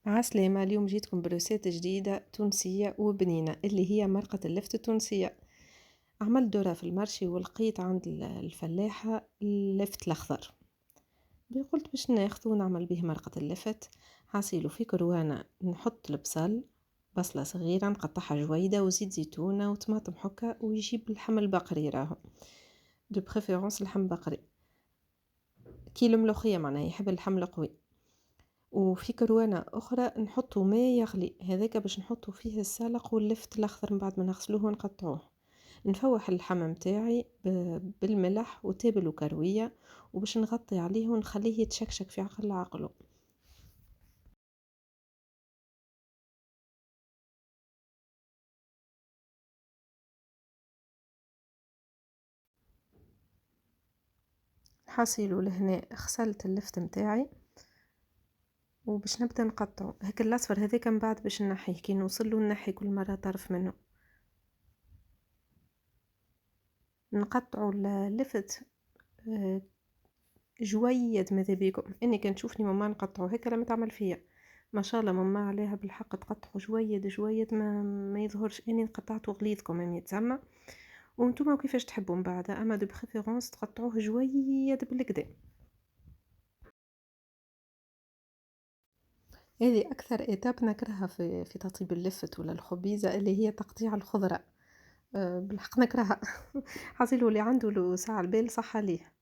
عسلامة، اليوم جيتكم بريسيت جديدة تونسية وبنينة اللي هي مرقة اللفت التونسية. عملت دورة في المرشي ولقيت عند الفلاحة اللفت الأخضر. قلت باش ناخذ ونعمل به مرقة اللفت. حاصيلو في كروانة نحط البصل، بصلة صغيرة نقطعها جويدة وزيت زيتونة وطماطم حكة، ويجيب اللحم البقري راهو دو بريفيرونس اللحم بقري. كيلو ملوخية معناها يحب اللحم القوي. وفي كروانة أخرى نحطو ماء يغلي، هذاك باش نحطو فيه السلق واللفت الأخضر من بعد ما نغسلوه ونقطعوه. نفوح اللحم متاعي بالملح وتابل وكروية، وباش نغطي عليه ونخليه يتشكشك في عقل عقله. حاصيلو لهنا غسلت اللفت متاعي وباش نبدا نقطعه هيك الاصفر هذاك من بعد باش نحيه كي نوصله نحي كل مره طرف منه. نقطعوا اللفت جويد. ماذا بيكم اني كان تشوفني ماما نقطعه هيك لما تعمل فيا، ما شاء الله ماما عليها بالحق تقطعه جويد جويد، ما يظهرش اني قطعته غليظكم ما يتسمى. وانتم كيفاش تحبوا من بعد، اما دو بريفيرونس تقطعوه جويد بالكدا. هذه اكثر ايتاب نكرهها في تطيب اللفت ولا الخبيزه اللي هي تقطيع الخضره. بالحق نكرهها. حصيلو اللي عنده له ساعة البال صح عليه.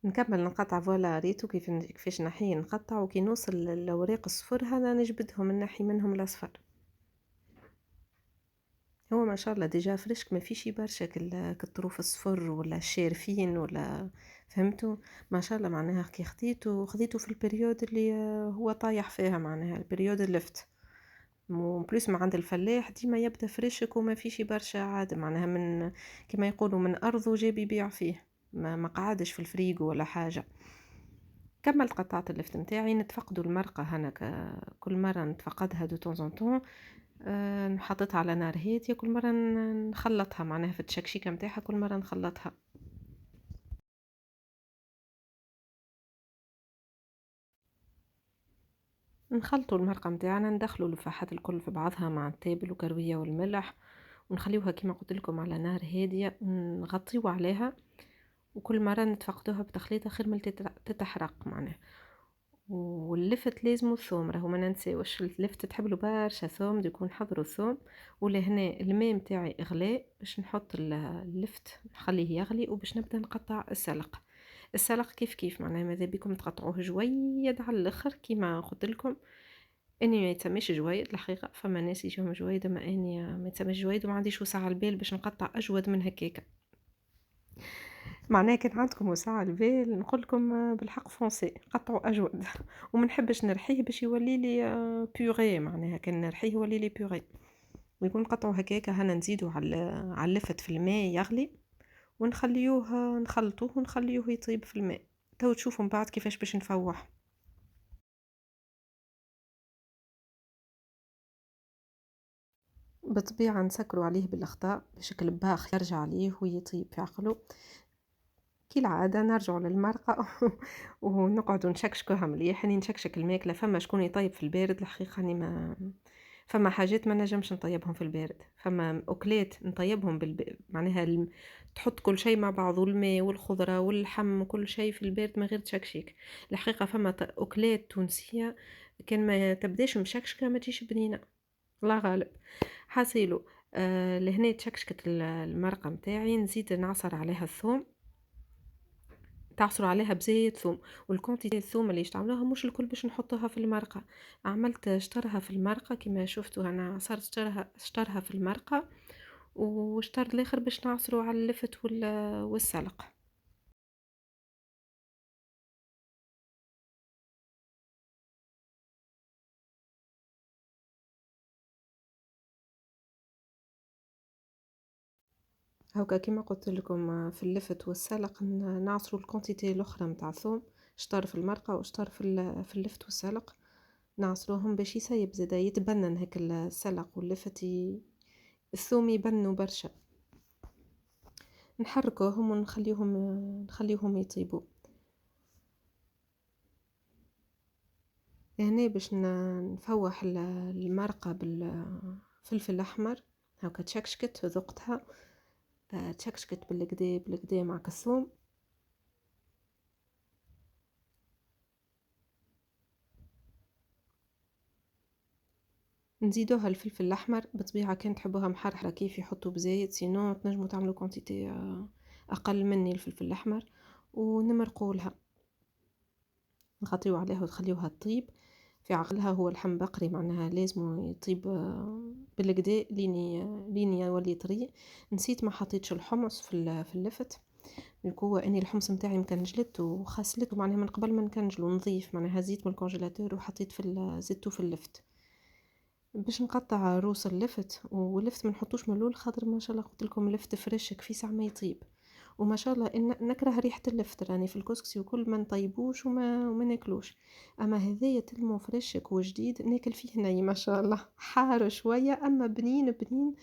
نكمل نقطع فوالا ريتو كيفاش نحيه نقطع، وكي نوصل للأوراق الصفر هذا نجبدهم نحي منهم الأصفر. هو ما شاء الله ديجا فريشك ما فيش برشا كالطروف الصفر ولا الشارفين ولا فهمتوا. ما شاء الله معناها كي خديته في البريود اللي هو طايح فيها، معناها البريود اللفت بلوس ما عند الفلاح ديما يبدا فريشك وما فيش برشا عاد، معناها من كما يقولوا من أرضه جاب يبيع فيه، ما قعدش في الفريجو ولا حاجة. كملت قطعت اللفت متاعي، نتفقدوا المرقة هناك كل مرة نتفقدها دو طون طون. نحطتها على نار هادية كل مرة نخلطها، معناها في التشكشيكة متاعها كل مرة نخلطها. نخلطوا المرقة متاعنا، ندخلوا الفاحات الكل في بعضها مع التابل وكروية والملح، ونخليوها كما قلت لكم على نار هادية، نغطيو عليها. وكل مرة نتفقدوها بتخليطة خير من تتحرق معناها. واللفت لازم الثوم، راهو ما ننساوش اللفت تحب له برشا ثوم، يكون حضروا الثوم. ولهنا الماء متاعي اغلى باش نحط اللفت نخليه يغلي، وباش نبدا نقطع السلق. السلق كيف كيف معناها ماذا بكم تقطعوه جويد على الاخر كيما قلت لكم. اني ما يتسميش جويد الحقيقه، فما ناس يجيهم جويد، اما اني ما يتسميش جويد وما عنديش وسع على البال باش نقطع اجود من هكاكا. معناها كان عندكم وسع البال نقول لكم بالحق فونسي قطعوا اجود. وما نحبش نرحيه باش يولي لي بيوري، معناها كان نرحيه يولي لي بيوري. ويكون قطعوا هكاكا هنا نزيدوا على اللفت في الماء يغلي، ونخليوه نخلطوه ونخليوه يطيب في الماء. تو تشوفوا من بعد كيفاش باش نفوح. بالطبيعة نسكروا عليه بالأخطاء بشكل باخ يرجع عليه ويطيب في عقله. كي العادة نرجعوا للمرقة. ونقعدوا نشكشكوها مليح، يعني نشكشك الماكلة. فما شكون يطيب في البارد الحقيقة اني ما فما حاجات ما نجمش نطيبهم في البارد، فما أكلات نطيبهم معناها تحط كل شيء مع بعض، الماء والخضرة واللحم وكل شيء في البارد من غير تشكشيك. الحقيقة فما أكلات تونسية كان ما تبداش مشكشكة ما تجيش بنينة، الله غالب. حاسيلو لهنا تشكشكت المرقة متاعي، نزيد نعصر عليها الثوم، تعصروا عليها بزيت ثوم. والكونتيتي الثوم اللي تعملوها مش الكل باش نحطوها في المرقة. عملت شطرها في المرقة كما شفتوا انا صارت شطرها في المرقة. وشطر الاخر باش نعصروا على اللفت والسلق. هاكا كما قلت لكم في اللفت والسلق نعصروا الكونتيتي الاخرى متاع ثوم، شطر في المرقة وشطر في اللفت والسلق. نعصروهم باش يسيب زادا يتبنن هيك السلق واللفت الثوم يبنوا برشا. نحركوهم ونخليوهم يطيبوا. هنا باش نفوح المرقة بالفلفل الأحمر، هاكا تشكشكت وذقتها، تشكشكت بالكدا بالكدا مع كالثوم. نزيدوها الفلفل الأحمر بطبيعة كان تحبوها محرحرة كيف يحطوا بزايد، سينو تنجموا تعملوا كونتيتي أقل مني الفلفل الأحمر، ونمرقولها نغطيو عليها وتخليوها تطيب في عقلها. هو اللحم بقري معناها لازم يطيب بالكدا لين يولي طري. نسيت ما حطيتش الحمص في اللفت، هو اني الحمص نتاعي مكنجلت وخسلته معناها من قبل ما نكنجلو نظيف، معناها هزيت من الكونجيلاتور وحطيت زدته في اللفت باش نقطع روس اللفت. واللفت ما نحطوش من الاول خاطر ما شاء الله قلت لكم اللفت فريش في ساعه ما يطيب، وما شاء الله إن نكره ريحه اللفت راني في الكسكسي وكل ما نطيبوش وما ناكلوش. اما هذايا تلمو فريشك وجديد ناكل فيه ني ما شاء الله، حار شويه اما بنين بنين.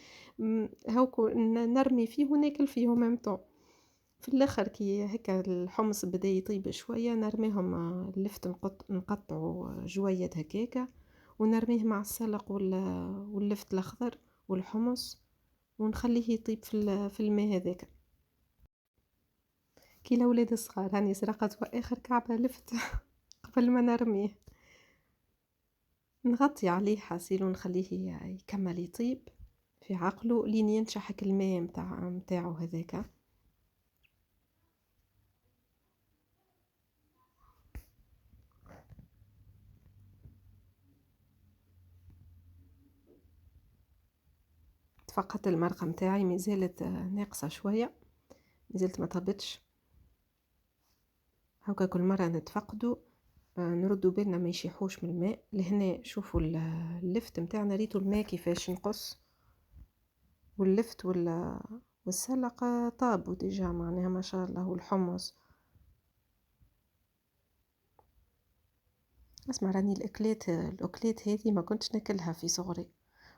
هاكو نرمي فيه وناكل فيه ميم طون. في الاخر كي هكا الحمص بدا يطيب شويه نرميهم اللفت نقطعه جويد هكاكا، ونرميه مع السلق واللفت الاخضر والحمص، ونخليه يطيب في الماء هذاك كي الاولاد الصغار. هاني سرقت واخر كعبه لفت قبل ما نرميه، نغطي عليه حاسيل ونخليه يكمل يطيب في عقله لين ينشحك الماء متاعه هذاك. تفقدت المرقه متاعي مازالت ناقصه شويه، مازلت ما طابتش. هاكا كل مره نتفقدو نردو بالنا ما يشيحوش من الماء. لهنا شوفوا اللفت متاعنا ريتو الماء كيفاش نقص، واللفت والسلقه طابوا ديجا معناها ما شاء الله، والحمص. اسمع راني الاكلات هذه ما كنتش ناكلها في صغري،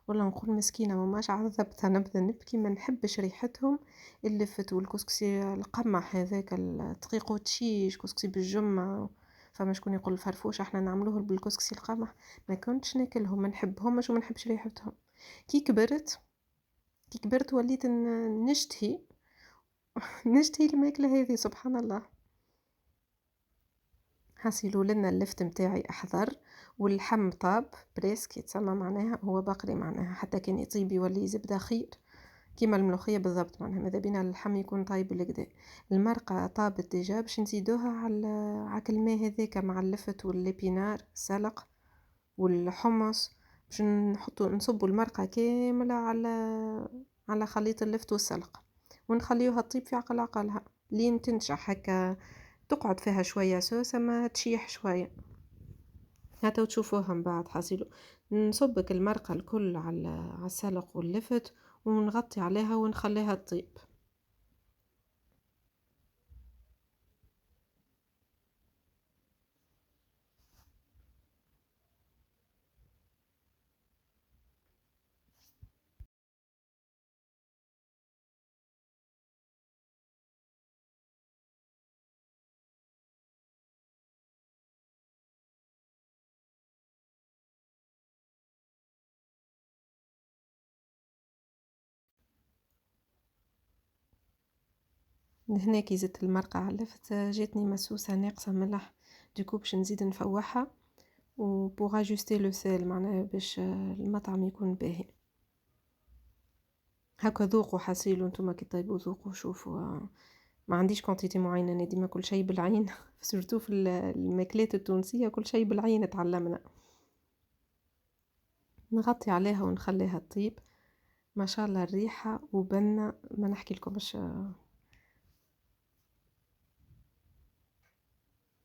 ولا نقول مسكينه ماش عذبتها نبدا نبكي ما نحبش ريحتهم. اللفت والكسكسي القمح هذاك الدقيق وتشيش كسكسي بالجمه، فما شكون يقول الفرفوش احنا نعملوه بالكسكسي القمح. ما كنتش ناكلهم ما نحبهمش وما نحبش ريحتهم. كي كبرت وليت نشتهي نشتهي الماكله هذه سبحان الله. حاسيلو لنا اللفت متاعي احضر واللحم طاب بريسك يتسمى معناها، هو بقري معناها حتى كان يطيب يولي زبده خير كيما الملوخيه بالضبط، معناها ماذا بينا اللحم يكون طايب بالكدا. المرقه طابت ديجا باش نزيدوها على الماء هذاك مع اللفت والليبينار السلق والحمص، باش نصبوا المرقه كامله على خليط اللفت والسلق، ونخليوها تطيب في عقلها لين تنشح هكا، تقعد فيها شويه سوسه ما تشيح شويه. هاتو تشوفوها من بعد حاسيلو نصبك المرقه الكل على السلق واللفت ونغطي عليها ونخليها تطيب. هنا كي زدت المرقه على اللفت جاتني مسوسه ناقصه ملح، دوكو باش نزيد نفوحها و بوغ اجوستي لو سيل معناها باش المطعم يكون باهي. هكا ذوقوا حاسيلو نتوما كي طيبوا ذوقوا شوفوا. ما عنديش كونتيتي معينه، انا ديما كل شيء بالعين سورتو في الماكلات التونسيه كل شيء بالعين تعلمنا. نغطي عليها ونخليها تطيب. ما شاء الله الريحه وبنه ما نحكي لكمش،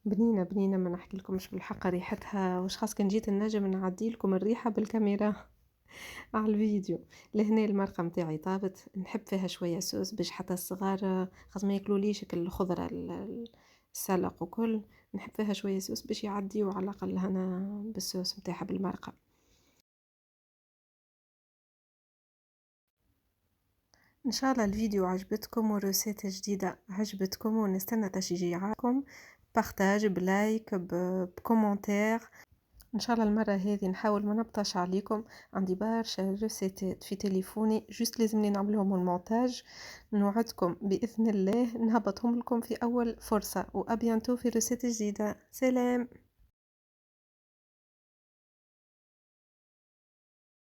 بنينه بنينه ما نحكي لكمش بالحق ريحتها واش خاص. كان جيت النجم نعدي لكم الريحه بالكاميرا على الفيديو. لهنا المرقه متاعي طابت، نحب فيها شويه صوص باش حتى الصغار خاص ما ياكلوليش الخضره السلق وكل، نحب فيها شويه صوص باش يعديوا على الاقل هنا بالصوص متاعها بالمرقه. ان شاء الله الفيديو عجبتكم والروسيت جديده عجبتكم، ونستنى تشجيعاتكم، بارتاج بلايك بكومنتير. إن شاء الله المرة هذه نحاول ما نبطش عليكم، عندي برشا روسيتات في تليفوني جوست لازمني نعملهم المونتاج، نوعدكم بإذن الله نهبطهم لكم في أول فرصة، وأبيانتو في روسيت جديدة، سلام.